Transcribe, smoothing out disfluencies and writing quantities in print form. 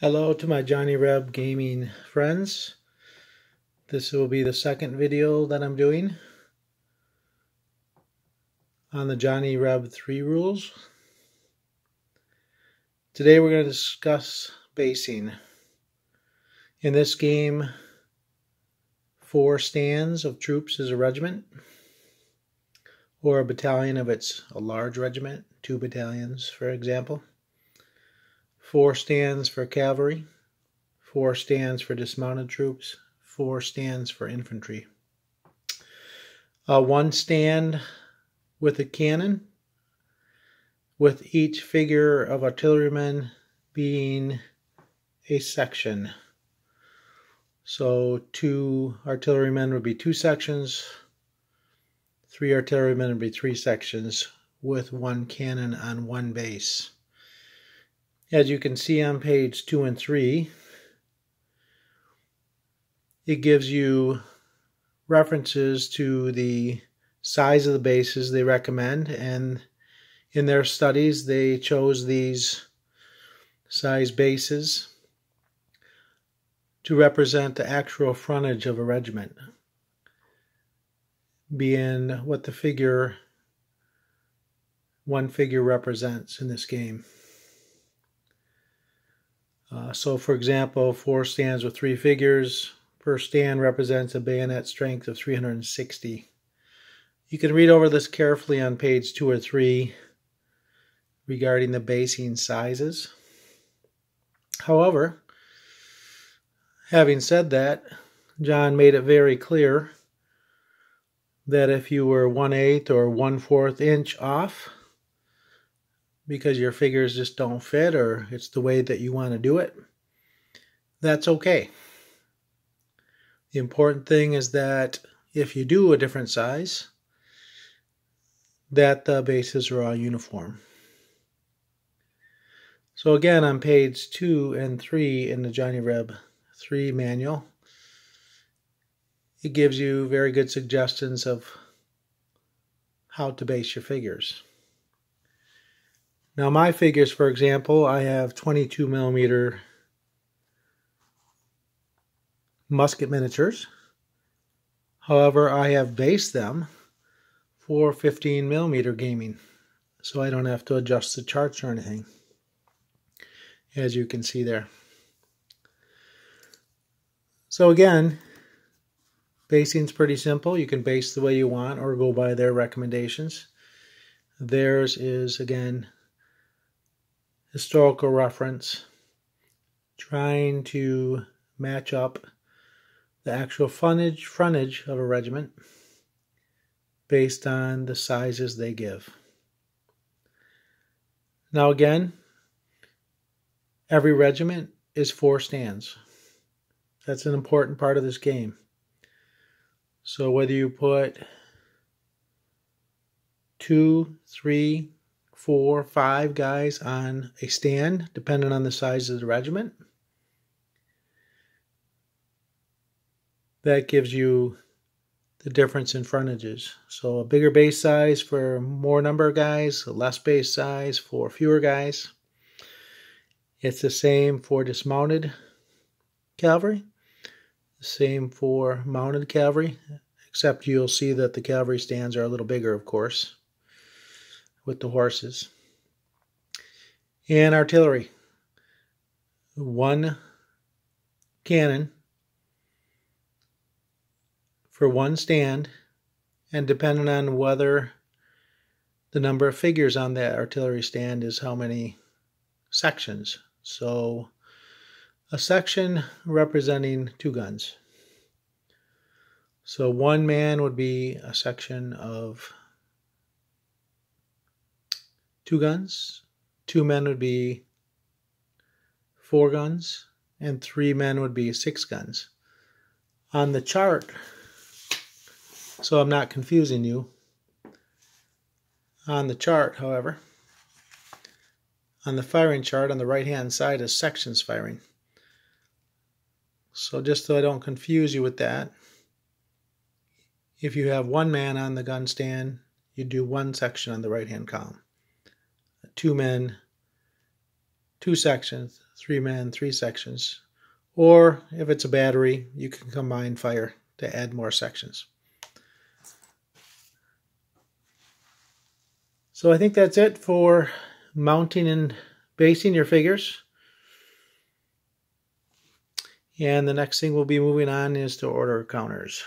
Hello to my Johnny Reb gaming friends. This will be the second video that I'm doing on the Johnny Reb III rules. Today we're going to discuss basing. In this game, 4 stands of troops is a regiment, or a battalion if it's a large regiment, 2 battalions for example. 4 stands for cavalry, 4 stands for dismounted troops, 4 stands for infantry. 1 stand with a cannon, with each figure of artillerymen being a section. So 2 artillerymen would be 2 sections, 3 artillerymen would be 3 sections, with 1 cannon on 1 base. As you can see on page 2 and 3, it gives you references to the size of the bases they recommend, and in their studies they chose these size bases to represent the actual frontage of a regiment, being what the one figure represents in this game. So for example, 4 stands with 3 figures. Per stand represents a bayonet strength of 360. You can read over this carefully on page 2 or 3 regarding the basing sizes. However, having said that, John made it very clear that if you were 1/8 or 1/4 inch off, because your figures just don't fit or it's the way that you want to do it, that's okay. The important thing is that if you do a different size, that the bases are all uniform. So again, on page 2 and 3 in the Johnny Reb III Manual, it gives you very good suggestions of how to base your figures. Now my figures, for example, I have 22mm musket miniatures. However, I have based them for 15mm gaming, so I don't have to adjust the charts or anything, as you can see there. So again, basing's pretty simple. You can base the way you want or go by their recommendations. Theirs is, again, historical reference, trying to match up the actual frontage of a regiment based on the sizes they give. Now again, every regiment is 4 stands. That's an important part of this game. So whether you put 2, 3, 4, 5 guys on a stand, depending on the size of the regiment, that gives you the difference in frontages. So a bigger base size for more number of guys, a less base size for fewer guys. It's the same for dismounted cavalry, the same for mounted cavalry, except you'll see that the cavalry stands are a little bigger, of course, with the horses. And artillery, 1 cannon for 1 stand, and depending on whether the number of figures on that artillery stand is how many sections. So a section representing 2 guns. So 1 man would be a section of 2 guns, 2 men would be 4 guns, and 3 men would be 6 guns. On the chart, so I'm not confusing you, on the chart, however, on the firing chart on the right hand side is sections firing. So just so I don't confuse you with that, if you have 1 man on the gun stand, you do 1 section on the right hand column. 2 men, 2 sections 3-man, 3 sections. Or if it's a battery, you can combine fire to add more sections. So I think that's it for mounting and basing your figures. And the next thing we'll be moving on is to order counters.